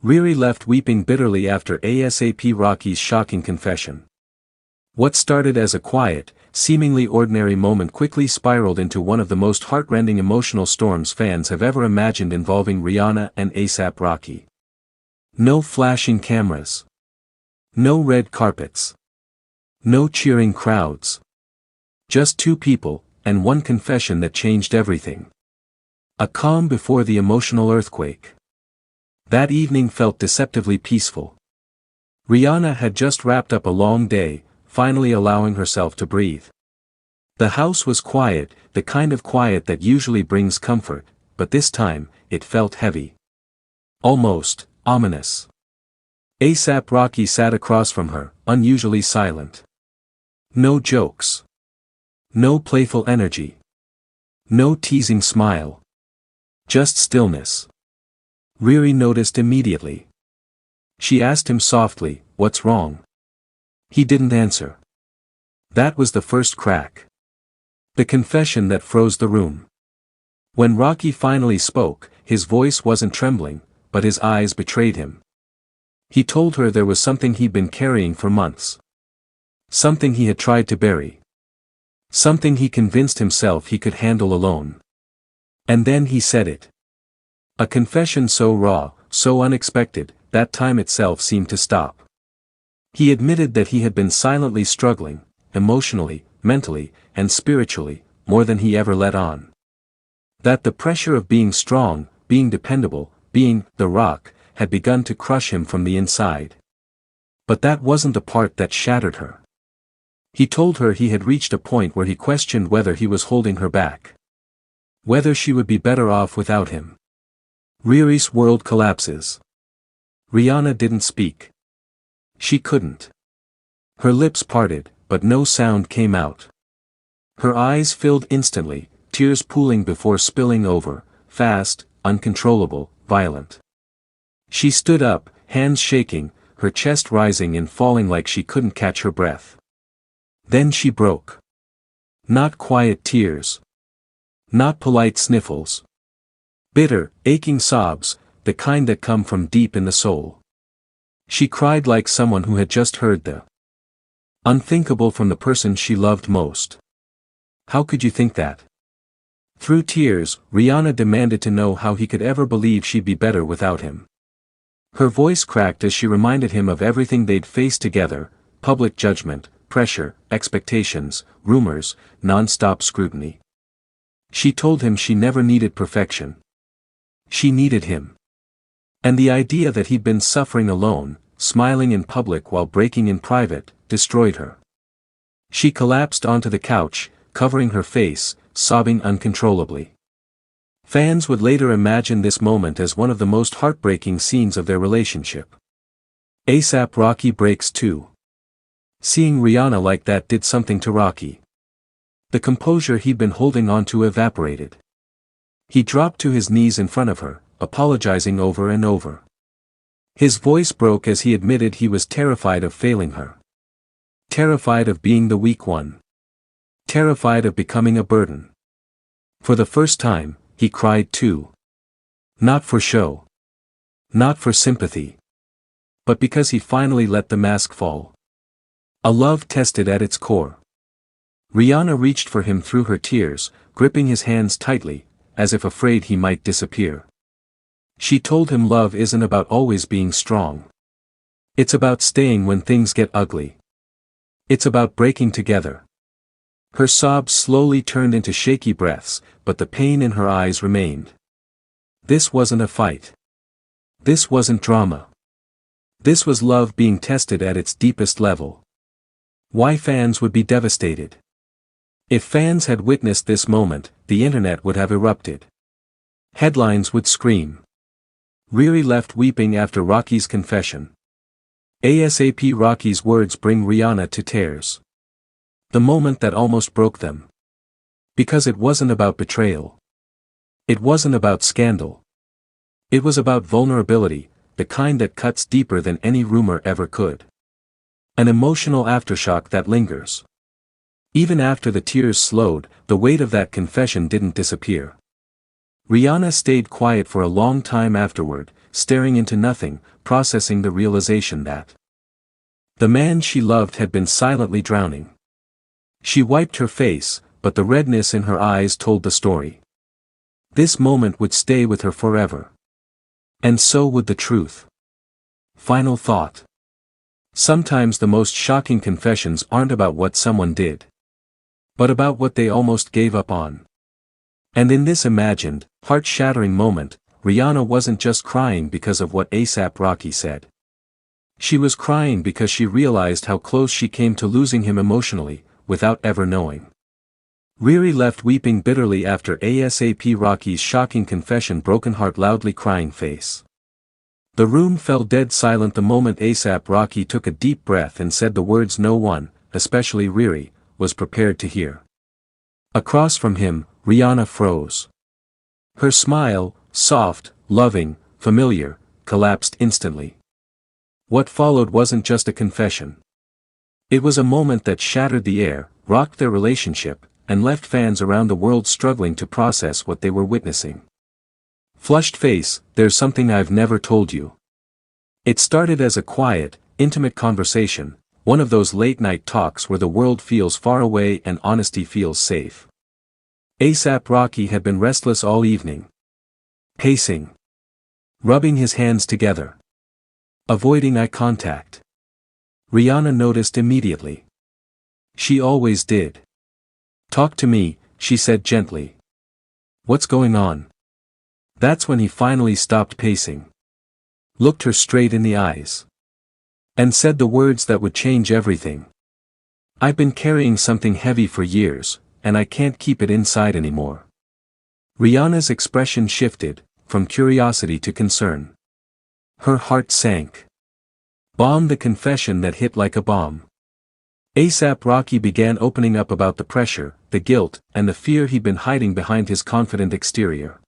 RiRi left weeping bitterly after ASAP Rocky's shocking confession. What started as a quiet, seemingly ordinary moment quickly spiraled into one of the most heartrending emotional storms fans have ever imagined involving Rihanna and ASAP Rocky. No flashing cameras. No red carpets. No cheering crowds. Just two people, and one confession that changed everything. A calm before the emotional earthquake. That evening felt deceptively peaceful. Rihanna had just wrapped up a long day, finally allowing herself to breathe. The house was quiet, the kind of quiet that usually brings comfort, but this time, it felt heavy. Almost ominous. ASAP Rocky sat across from her, unusually silent. No jokes. No playful energy. No teasing smile. Just stillness. RiRi noticed immediately. She asked him softly, "What's wrong?" He didn't answer. That was the first crack. The confession that froze the room. When Rocky finally spoke, his voice wasn't trembling, but his eyes betrayed him. He told her there was something he'd been carrying for months. Something he had tried to bury. Something he convinced himself he could handle alone. And then he said it. A confession so raw, so unexpected, that time itself seemed to stop. He admitted that he had been silently struggling, emotionally, mentally, and spiritually, more than he ever let on. That the pressure of being strong, being dependable, being the Rock, had begun to crush him from the inside. But that wasn't the part that shattered her. He told her he had reached a point where he questioned whether he was holding her back. Whether she would be better off without him. RiRi's world collapses. Rihanna didn't speak. She couldn't. Her lips parted, but no sound came out. Her eyes filled instantly, tears pooling before spilling over, fast, uncontrollable, violent. She stood up, hands shaking, her chest rising and falling like she couldn't catch her breath. Then she broke. Not quiet tears. Not polite sniffles. Bitter, aching sobs, the kind that come from deep in the soul. She cried like someone who had just heard the unthinkable from the person she loved most. How could you think that? Through tears, Rihanna demanded to know how he could ever believe she'd be better without him. Her voice cracked as she reminded him of everything they'd faced together: public judgment, pressure, expectations, rumors, non-stop scrutiny. She told him she never needed perfection. She needed him. And the idea that he'd been suffering alone, smiling in public while breaking in private, destroyed her. She collapsed onto the couch, covering her face, sobbing uncontrollably. Fans would later imagine this moment as one of the most heartbreaking scenes of their relationship. ASAP Rocky breaks too. Seeing Rihanna like that did something to Rocky. The composure he'd been holding on to evaporated. He dropped to his knees in front of her, apologizing over and over. His voice broke as he admitted he was terrified of failing her. Terrified of being the weak one. Terrified of becoming a burden. For the first time, he cried too. Not for show. Not for sympathy. But because he finally let the mask fall. A love tested at its core. Rihanna reached for him through her tears, gripping his hands tightly, as if afraid he might disappear. She told him love isn't about always being strong. It's about staying when things get ugly. It's about breaking together. Her sobs slowly turned into shaky breaths, but the pain in her eyes remained. This wasn't a fight. This wasn't drama. This was love being tested at its deepest level. Why fans would be devastated? If fans had witnessed this moment, the internet would have erupted. Headlines would scream. RiRi left weeping after Rocky's confession. ASAP Rocky's words bring Rihanna to tears. The moment that almost broke them. Because it wasn't about betrayal. It wasn't about scandal. It was about vulnerability, the kind that cuts deeper than any rumor ever could. An emotional aftershock that lingers. Even after the tears slowed, the weight of that confession didn't disappear. Rihanna stayed quiet for a long time afterward, staring into nothing, processing the realization that the man she loved had been silently drowning. She wiped her face, but the redness in her eyes told the story. This moment would stay with her forever. And so would the truth. Final thought. Sometimes the most shocking confessions aren't about what someone did, but about what they almost gave up on. And in this imagined, heart-shattering moment, Rihanna wasn't just crying because of what A$AP Rocky said. She was crying because she realized how close she came to losing him emotionally, without ever knowing. RiRi left weeping bitterly after A$AP Rocky's shocking confession, broken heart, loudly crying face. The room fell dead silent the moment A$AP Rocky took a deep breath and said the words no one, especially RiRi, was prepared to hear. Across from him, Rihanna froze. Her smile, soft, loving, familiar, collapsed instantly. What followed wasn't just a confession. It was a moment that shattered the air, rocked their relationship, and left fans around the world struggling to process what they were witnessing. Flushed face, there's something I've never told you. It started as a quiet, intimate conversation, one of those late-night talks where the world feels far away and honesty feels safe. A$AP Rocky had been restless all evening. Pacing. Rubbing his hands together. Avoiding eye contact. Rihanna noticed immediately. She always did. Talk to me, she said gently. What's going on? That's when he finally stopped pacing. Looked her straight in the eyes. And said the words that would change everything. I've been carrying something heavy for years, and I can't keep it inside anymore. Rihanna's expression shifted, from curiosity to concern. Her heart sank. The confession that hit like a bomb. A$AP Rocky began opening up about the pressure, the guilt, and the fear he'd been hiding behind his confident exterior.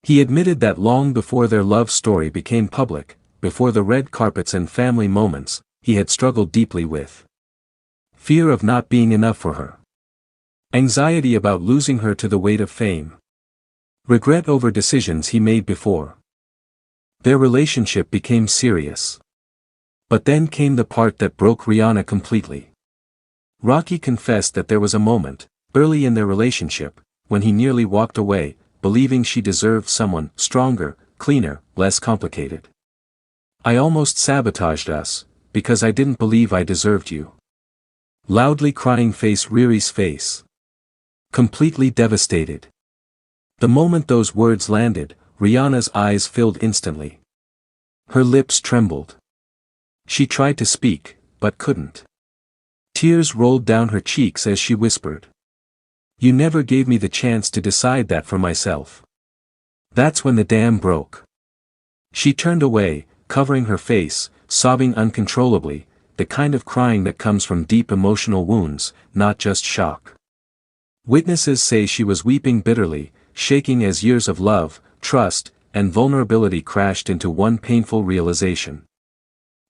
He admitted that long before their love story became public, before the red carpets and family moments, he had struggled deeply with fear of not being enough for her. Anxiety about losing her to the weight of fame. Regret over decisions he made before their relationship became serious. But then came the part that broke Rihanna completely. Rocky confessed that there was a moment, early in their relationship, when he nearly walked away, believing she deserved someone stronger, cleaner, less complicated. I almost sabotaged us, because I didn't believe I deserved you. Loudly crying face, RiRi's face. Completely devastated. The moment those words landed, Rihanna's eyes filled instantly. Her lips trembled. She tried to speak, but couldn't. Tears rolled down her cheeks as she whispered. You never gave me the chance to decide that for myself. That's when the dam broke. She turned away, covering her face, sobbing uncontrollably, the kind of crying that comes from deep emotional wounds, not just shock. Witnesses say she was weeping bitterly, shaking as years of love, trust, and vulnerability crashed into one painful realization.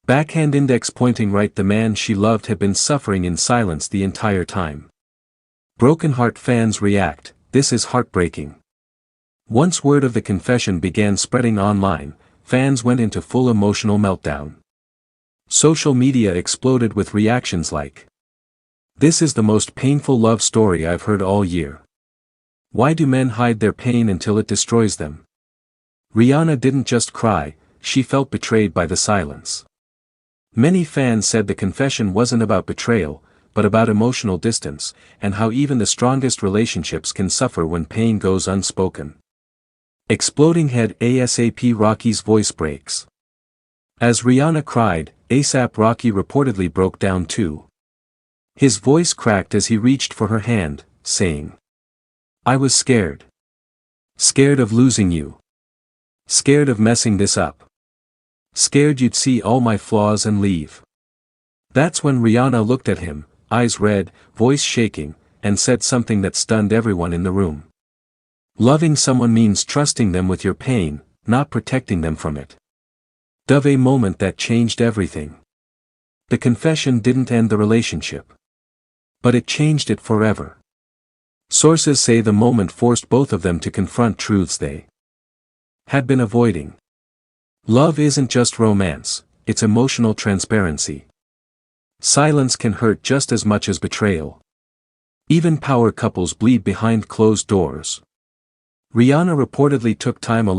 Backhand index pointing right, the man she loved had been suffering in silence the entire time. Broken heart fans react, this is heartbreaking. Once word of the confession began spreading online, fans went into full emotional meltdown. Social media exploded with reactions like, this is the most painful love story I've heard all year. Why do men hide their pain until it destroys them? Rihanna didn't just cry, she felt betrayed by the silence. Many fans said the confession wasn't about betrayal, but about emotional distance, and how even the strongest relationships can suffer when pain goes unspoken. Exploding head, A$AP Rocky's voice breaks. As Rihanna cried, A$AP Rocky reportedly broke down too. His voice cracked as he reached for her hand, saying, I was scared. Scared of losing you. Scared of messing this up. Scared you'd see all my flaws and leave. That's when Rihanna looked at him, eyes red, voice shaking, and said something that stunned everyone in the room. Loving someone means trusting them with your pain, not protecting them from it. A moment that changed everything. The confession didn't end the relationship. But it changed it forever. Sources say the moment forced both of them to confront truths they had been avoiding. Love isn't just romance, it's emotional transparency. Silence can hurt just as much as betrayal. Even power couples bleed behind closed doors. Rihanna reportedly took time alone